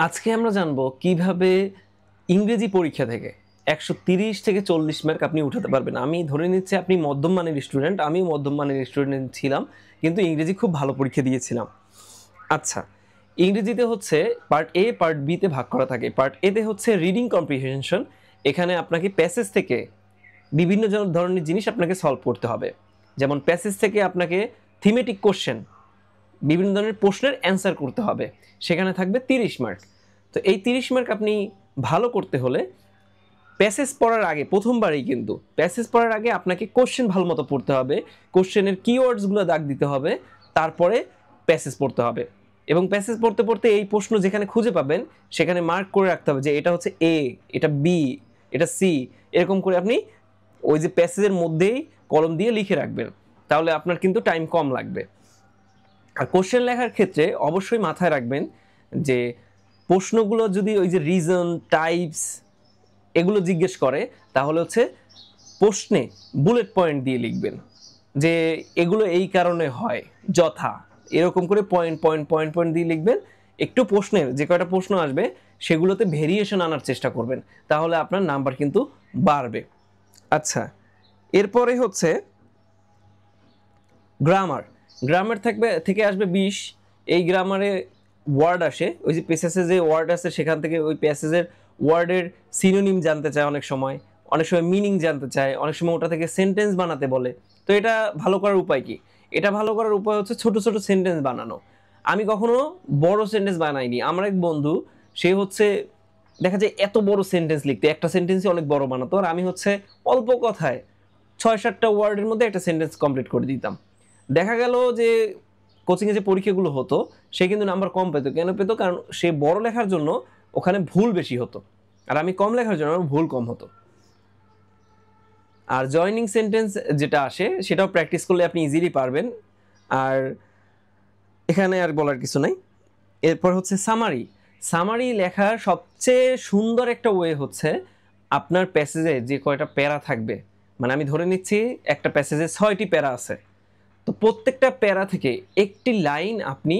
আজকে আমরা জানবো কিভাবে ইংরেজি পরীক্ষা থেকে 130 থেকে 40 মার্ক আপনি উঠাতে পারবেন। আমি ধরে নিচ্ছি আপনি মধ্যম মানের স্টুডেন্ট, আমিও মধ্যম মানের স্টুডেন্ট ছিলাম, কিন্তু ইংরেজি খুব ভালো পরীক্ষা দিয়েছিলাম। আচ্ছা, ইংরেজিতে হচ্ছে পার্ট এ পার্ট বিতে ভাগ করা থাকে। পার্ট এতে হচ্ছে রিডিং কম্প্রিহেনশন। এখানে আপনাকে প্যাসেজ থেকে বিভিন্ন ধরনের জিনিস আপনাকে সলভ করতে হবে। যেমন প্যাসেজ থেকে আপনাকে থিমেটিক কোশ্চেন, বিভিন্ন ধরনের প্রশ্নের অ্যান্সার করতে হবে, সেখানে থাকবে 30 মার্ক। তো এই 30 মার্ক আপনি ভালো করতে হলে প্যাসেজ পড়ার আগে, প্রথমবারেই কিন্তু প্যাসেজ পড়ার আগে আপনাকে কোশ্চেন ভালো মতো পড়তে হবে, কোশ্চেনের কিওয়ার্ডসগুলো দাগ দিতে হবে, তারপরে প্যাসেজ পড়তে হবে। এবং প্যাসেজ পড়তে পড়তে এই প্রশ্ন যেখানে খুঁজে পাবেন সেখানে মার্ক করে রাখতে হবে যে এটা হচ্ছে এ, এটা বি, এটা সি, এরকম করে আপনি ওই যে প্যাসেজের মধ্যেই কলম দিয়ে লিখে রাখবেন, তাহলে আপনার কিন্তু টাইম কম লাগবে। আর কোশ্চেন লেখার ক্ষেত্রে অবশ্যই মাথায় রাখবেন যে প্রশ্নগুলো যদি ওই যে রিজন, টাইপস এগুলো জিজ্ঞেস করে, তাহলে হচ্ছে প্রশ্নে বুলেট পয়েন্ট দিয়ে লিখবেন যে এগুলো এই কারণে হয়, যথা, এরকম করে পয়েন্ট পয়েন্ট পয়েন্ট পয়েন্ট দিয়ে লিখবেন। একটু প্রশ্নের যে কয়টা প্রশ্ন আসবে সেগুলোতে ভেরিয়েশন আনার চেষ্টা করবেন, তাহলে আপনার নাম্বার কিন্তু বাড়বে। আচ্ছা, এরপরে হচ্ছে গ্রামার। গ্রামার থেকে আসবে 20। এই গ্রামারে ওয়ার্ড আসে, ওই যে প্যাসেজে যে ওয়ার্ড আছে সেখান থেকে ওই প্যাসেজের ওয়ার্ডের সিনোনিম জানতে চায়, অনেক সময় মিনিং জানতে চায়, অনেক সময় ওটা থেকে সেন্টেন্স বানাতে বলে। তো এটা ভালো করার উপায় কি? এটা ভালো করার উপায় হচ্ছে ছোট ছোট সেন্টেন্স বানানো। আমি কখনো বড় সেন্টেন্স বানাইনি। আমার এক বন্ধু, সে হচ্ছে দেখা যায় এত বড় সেন্টেন্স লিখতে, একটা সেন্টেন্সই অনেক বড় বানাতো, আর আমি হচ্ছে অল্প কথায় 6-7টা ওয়ার্ডের মধ্যে একটা সেন্টেন্স কমপ্লিট করে দিতাম। দেখা গেল যে কোচিংয়ে যে পরীক্ষাগুলো হতো সে কিন্তু নাম্বার কম পেত। কেন পেত? কারণ সে বড় লেখার জন্য ওখানে ভুল বেশি হতো, আর আমি কম লেখার জন্য আমার ভুল কম হতো। আর জয়নিং সেন্টেন্স যেটা আসে সেটাও প্র্যাকটিস করলে আপনি ইজিলি পারবেন। আর এখানে আর বলার কিছু নাই। এরপর হচ্ছে সামারি। সামারি লেখার সবচেয়ে সুন্দর একটা ওয়ে হচ্ছে আপনার প্যাসেজে যে কয়টা প্যারা থাকবে, মানে আমি ধরে নিচ্ছি একটা প্যাসেজে 6টি প্যারা আছে, তো প্রত্যেকটা প্যারা থেকে একটি লাইন আপনি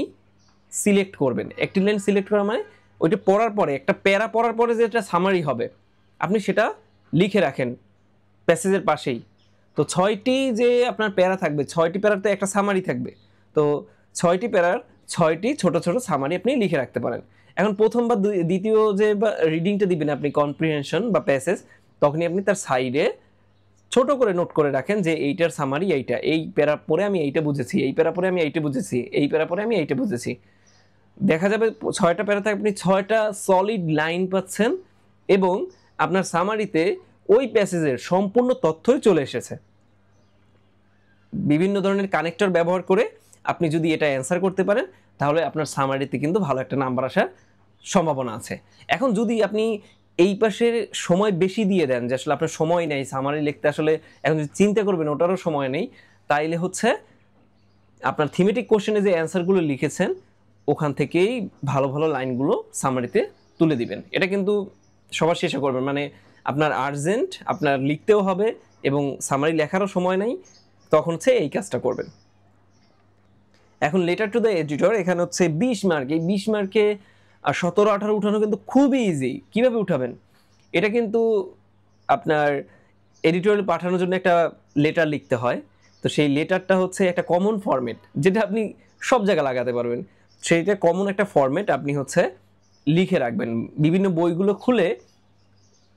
সিলেক্ট করবেন। একটি লাইন সিলেক্ট করা মানে ওইটা পড়ার পরে, একটা প্যারা পড়ার পরে যেটা সামারি হবে আপনি সেটা লিখে রাখেন প্যাসেজের পাশেই। তো 6টি যে আপনার প্যারা থাকবে, 6টি প্যারাতে একটা সামারি থাকবে। তো 6টি প্যারার 6টি ছোট ছোট সামারি আপনি লিখে রাখতে পারেন। এখন প্রথম বা দ্বিতীয় যে বা রিডিংটা দিবেন আপনি, কম্প্রিহেনশন বা প্যাসেজ, তখনই আপনি তার সাইডে ছোট করে নোট করে রাখেন যে এইটার সামারি এইটা, এই প্যারা পরে আমি এইটা বুঝেছি, এই প্যারা পরে আমি এইটা বুঝেছি, এই প্যারা পরে আমি এইটা বুঝেছি। দেখা যাবে 6টা প্যারাতে আপনি 6টা সলিড লাইন পাচ্ছেন, এবং আপনার সামারিতে ওই প্যাসেজের সম্পূর্ণ তথ্যই চলে এসেছে। বিভিন্ন ধরনের কানেক্টর ব্যবহার করে আপনি যদি এটা অ্যান্সার করতে পারেন, তাহলে আপনার সামারিতে কিন্তু ভালো একটা নাম্বার আসার সম্ভাবনা আছে। এখন যদি আপনি এই পাশের সময় বেশি দিয়ে দেন, যে আসলে আপনার সময় নেই সামারি লিখতে, আসলে এখন যদি চিন্তা করবেন ওটারও সময় নেই, তাইলে হচ্ছে আপনার থিমেটিক কোশ্চেনে যে অ্যান্সারগুলো লিখেছেন ওখান থেকেই ভালো ভালো লাইনগুলো সামারিতে তুলে দিবেন। এটা কিন্তু সবার শেষে করবেন, মানে আপনার আর্জেন্ট, আপনার লিখতেও হবে এবং সামারি লেখারও সময় নেই, তখন হচ্ছে এই কাজটা করবেন। এখন লেটার টু দ্য এডিটর, এখানে হচ্ছে 20 মার্ক। এই 20 মার্কে 17-18 উঠানো কিন্তু খুবই ইজি। কিভাবে উঠাবেন? এটা কিন্তু আপনার এডিটোরিয়াল পাঠানোর জন্য একটা লেটার লিখতে হয়। তো সেই লেটারটা হচ্ছে একটা কমন ফরম্যাট, যেটা আপনি সব জায়গায় লাগাতে পারবেন। সেইটা কমন একটা ফরম্যাট আপনি হচ্ছে লিখে রাখবেন। বিভিন্ন বইগুলো খুলে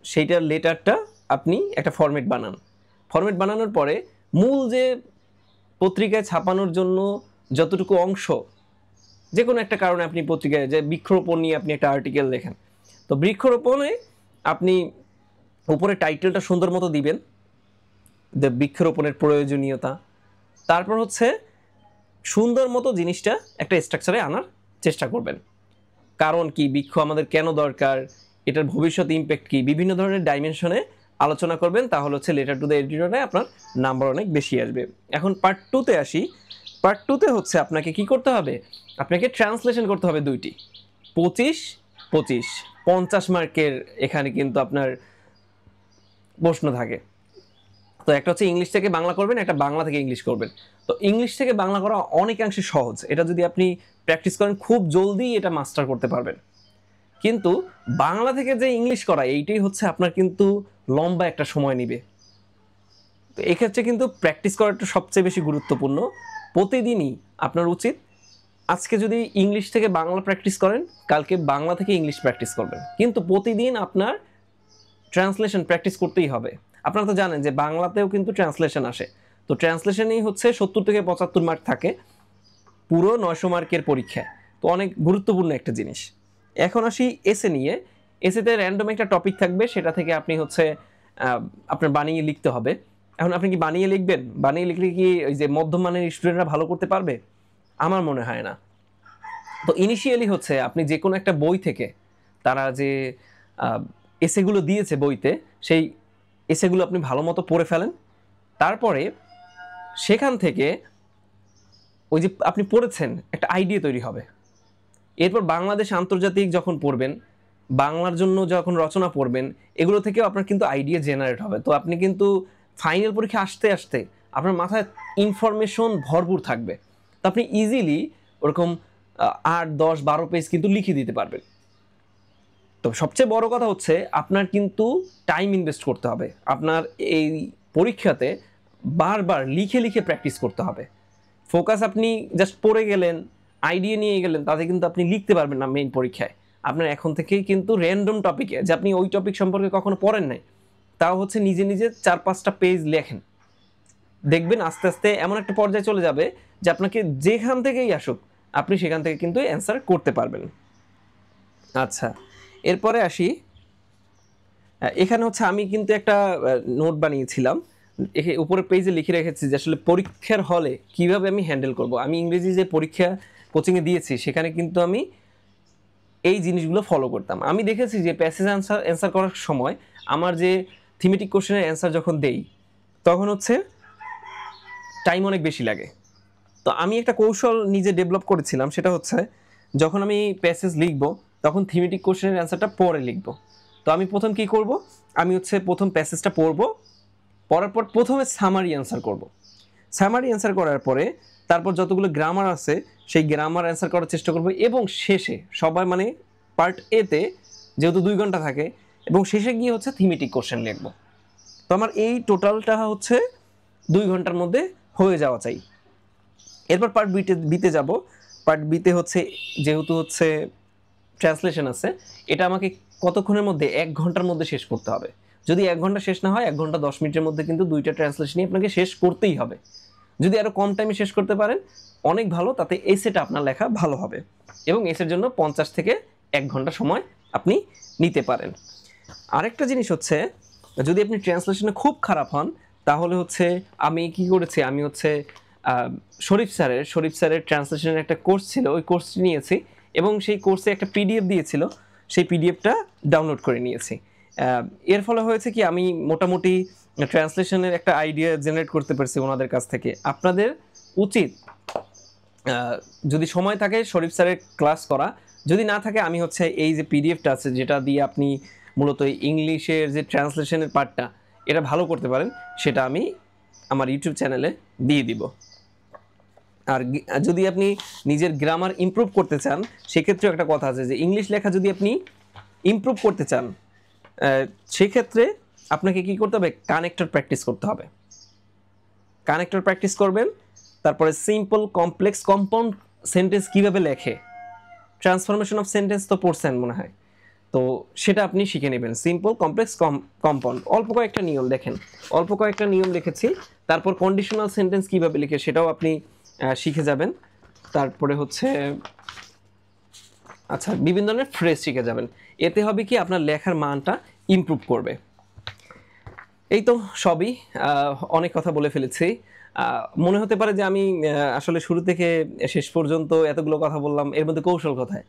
সেইটার লেটারটা আপনি একটা ফরম্যাট বানান। ফরম্যাট বানানোর পরে মূল যে পত্রিকায় ছাপানোর জন্য যতটুকু অংশ, যে কোনো একটা কারণে আপনি পত্রিকায় যে বৃক্ষরোপণ নিয়ে আপনি একটা আর্টিকেল লেখেন, তো বৃক্ষরোপণে আপনি উপরে টাইটেলটা সুন্দর মতো দিবেন, বৃক্ষরোপণের প্রয়োজনীয়তা। তারপর হচ্ছে সুন্দর মতো জিনিসটা একটা স্ট্রাকচারে আনার চেষ্টা করবেন। কারণ কি, বৃক্ষ আমাদের কেন দরকার, এটার ভবিষ্যৎ ইম্প্যাক্ট কি, বিভিন্ন ধরনের ডাইমেনশনে আলোচনা করবেন, তাহলে হচ্ছে লেটার টু দ্য এডিটরে আপনার নাম্বার অনেক বেশি আসবে। এখন পার্ট 2-তে আসি। পার্ট 2-তে হচ্ছে আপনাকে কি করতে হবে? আপনাকে ট্রান্সলেশন করতে হবে 2টি। 25-25 50 মার্কের এখানে কিন্তু আপনার প্রশ্ন থাকে। তো একটা হচ্ছে ইংলিশ থেকে বাংলা করবেন, একটা বাংলা থেকে ইংলিশ করবেন। তো ইংলিশ থেকে বাংলা করা অনেকাংশে সহজ। এটা যদি আপনি প্র্যাকটিস করেন খুব জলদি এটা মাস্টার করতে পারবেন। কিন্তু বাংলা থেকে যে ইংলিশ করা এইটাই হচ্ছে আপনার কিন্তু লম্বা একটা সময় নেবে। তো এক্ষেত্রে কিন্তু প্র্যাকটিস করাটা সবচেয়ে বেশি গুরুত্বপূর্ণ। প্রতিদিনই আপনার উচিত আজকে যদি ইংলিশ থেকে বাংলা প্র্যাকটিস করেন, কালকে বাংলা থেকে ইংলিশ প্র্যাকটিস করবেন, কিন্তু প্রতিদিন আপনার ট্রান্সলেশন প্র্যাকটিস করতেই হবে। আপনারা তো জানেন যে বাংলাতেও কিন্তু ট্রান্সলেশন আসে, তো ট্রান্সলেশনেই হচ্ছে 70 থেকে 75 মার্ক থাকে পুরো 900 মার্কের পরীক্ষায়, তো অনেক গুরুত্বপূর্ণ একটা জিনিস। এখন আসি এসে নিয়ে। এসেতে র্যান্ডম একটা টপিক থাকবে, সেটা থেকে আপনি হচ্ছে আপনার বানিয়ে লিখতে হবে। এখন আপনি কি বানিয়ে লিখবেন? বানিয়ে লিখলে কি ওই যে মধ্যমানের স্টুডেন্টরা ভালো করতে পারবে? আমার মনে হয় না। তো ইনিশিয়ালি হচ্ছে আপনি যে কোনো একটা বই থেকে তারা যে এসেগুলো দিয়েছে বইতে, সেই এসেগুলো আপনি ভালো মতো পড়ে ফেলেন। তারপরে সেখান থেকে ওই যে আপনি পড়েছেন একটা আইডিয়া তৈরি হবে। এরপর বাংলাদেশ আন্তর্জাতিক যখন পড়বেন, বাংলার জন্য যখন রচনা পড়বেন, এগুলো থেকেও আপনার কিন্তু আইডিয়া জেনারেট হবে। তো আপনি কিন্তু ফাইনাল পরীক্ষা আসতে আসতে আপনার মাথায় ইনফরমেশন ভরপুর থাকবে, তো আপনি ইজিলি ওরকম 8, 10, 12 পেজ কিন্তু লিখে দিতে পারবেন। তো সবচেয়ে বড় কথা হচ্ছে আপনার কিন্তু টাইম ইনভেস্ট করতে হবে। আপনার এই পরীক্ষাতে বারবার লিখে লিখে প্র্যাকটিস করতে হবে। ফোকাস আপনি জাস্ট পড়ে গেলেন, আইডিয়া নিয়ে গেলেন, তাতে কিন্তু আপনি লিখতে পারবেন না মেইন পরীক্ষায়। আপনার এখন থেকেই কিন্তু র্যান্ডম টপিকে, যে আপনি ওই টপিক সম্পর্কে কখনো পড়েন নাই, তাও হচ্ছে নিজে নিজে 4-5টা পেজ লেখেন, দেখবেন আস্তে আস্তে এমন একটা পর্যায়ে চলে যাবে যে আপনাকে যেখান থেকেই আসুক আপনি সেখান থেকে কিন্তু অ্যান্সার করতে পারবেন। আচ্ছা, এরপরে আসি। এখানে হচ্ছে আমি কিন্তু একটা নোট বানিয়েছিলাম, উপরের পেজে লিখে রেখেছি যে আসলে পরীক্ষার হলে কিভাবে আমি হ্যান্ডেল করব। আমি ইংরেজি যে পরীক্ষা কোচিংয়ে দিয়েছি সেখানে কিন্তু আমি এই জিনিসগুলো ফলো করতাম। আমি দেখেছি যে প্যাসেজ অ্যান্সার করার সময় আমার যে থিমেটিক কোশ্চেনের অ্যান্সার যখন দেই তখন হচ্ছে টাইম অনেক বেশি লাগে। তো আমি একটা কৌশল নিজে ডেভেলপ করেছিলাম, সেটা হচ্ছে যখন আমি প্যাসেজ লিখবো তখন থিমেটিক কোশ্চেনের অ্যান্সারটা পরে লিখবো। তো আমি প্রথম কি করব, আমি হচ্ছে প্রথম প্যাসেজটা পড়বো, পড়ার পর প্রথমে সামারি অ্যান্সার করব। সামারি অ্যান্সার করার পরে তারপর যতগুলো গ্রামার আছে সেই গ্রামার অ্যান্সার করার চেষ্টা করব, এবং শেষে সবাই মানে পার্ট এতে যেহেতু 2 ঘন্টা থাকে, এবং শেষে গিয়ে হচ্ছে থিমেটিক কোশ্চেন লিখবো। তো আমার এই টোটালটা হচ্ছে 2 ঘন্টার মধ্যে হয়ে যাওয়া চাই। এরপর পার্ট বিতে যাব। পার্ট বিতে হচ্ছে যেহেতু হচ্ছে ট্রান্সলেশন আছে, এটা আমাকে কতক্ষণের মধ্যে 1 ঘন্টার মধ্যে শেষ করতে হবে। যদি 1 ঘন্টা শেষ না হয় 1 ঘন্টা 10 মিনিটের মধ্যে কিন্তু 2টা ট্রান্সলেশনই আপনাকে শেষ করতেই হবে। যদি আরও কম টাইমে শেষ করতে পারেন অনেক ভালো, তাতে এসেটা আপনার লেখা ভালো হবে, এবং এসের জন্য 50 থেকে 1 ঘন্টা সময় আপনি নিতে পারেন। আরেকটা জিনিস হচ্ছে, যদি আপনি ট্রান্সলেশনে খুব খারাপ হন তাহলে হচ্ছে আমি কি করেছি, আমি হচ্ছে শরীফ স্যারের ট্রান্সলেশনের একটা কোর্স ছিল, ওই কোর্সটি নিয়েছি, এবং সেই কোর্সে একটা পিডিএফ দিয়েছিল, সেই পিডিএফটা ডাউনলোড করে নিয়েছি। এর ফলে হয়েছে কি, আমি মোটামুটি ট্রান্সলেশনের একটা আইডিয়া জেনারেট করতে পারছি ওনাদের কাছ থেকে। আপনাদের উচিত যদি সময় থাকে শরীফ স্যারের ক্লাস করা, যদি না থাকে আমি হচ্ছে এই যে পিডিএফটা আছে যেটা দিয়ে আপনি মূলত ইংলিশের যে ট্রান্সলেশনের পার্টটা এটা ভালো করতে পারেন, সেটা আমি আমার ইউটিউব চ্যানেলে দিয়ে দিব। আর যদি আপনি নিজের গ্রামার ইমপ্রুভ করতে চান সেক্ষেত্রেও একটা কথা আছে যে ইংলিশ লেখা যদি আপনি ইমপ্রুভ করতে চান সেক্ষেত্রে আপনাকে কি করতে হবে, কানেক্টর প্র্যাকটিস করতে হবে। কানেক্টর প্র্যাকটিস করবেন, তারপরে সিম্পল, কমপ্লেক্স, কম্পাউন্ড সেন্টেন্স কিভাবে লেখে, ট্রান্সফরমেশন অফ সেন্টেন্স তো পড়ছেন মনে হয়, তো সেটা আপনি শিখে নেবেন। সিম্পল, কমপ্লেক্স, কম্পাউন্ড, অল্প কয়েকটা নিয়ম দেখেন, অল্প কয়েকটা নিয়ম লিখেছি। তারপর কন্ডিশনাল সেন্টেন্স কিভাবে লিখে সেটাও আপনি শিখে যাবেন। তারপরে হচ্ছে আচ্ছা বিভিন্ন ধরনের ফ্রেজ শিখে যাবেন। এতে হবে কি আপনার লেখার মানটা ইমপ্রুভ করবে। এই তো সবই, অনেক কথা বলে ফেলেছি। মনে হতে পারে যে আমি আসলে শুরু থেকে শেষ পর্যন্ত এতগুলো কথা বললাম, এর মধ্যে কৌশল কোথায়,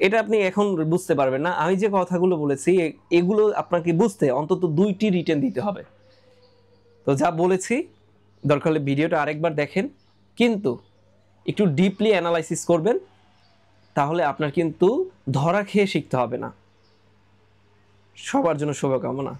এটা আপনি এখন বুঝতে পারবেন না। আমি যে কথাগুলো বলেছি এগুলো আপনাকে বুঝতে অন্তত 2টি রিটেন দিতে হবে। তো যা বলেছি দরকার হলে ভিডিওটা আরেকবার দেখেন, কিন্তু একটু ডিপলি অ্যানালাইসিস করবেন, তাহলে আপনার কিন্তু ধরা খেয়ে শিখতে হবে না। সবার জন্য শুভকামনা।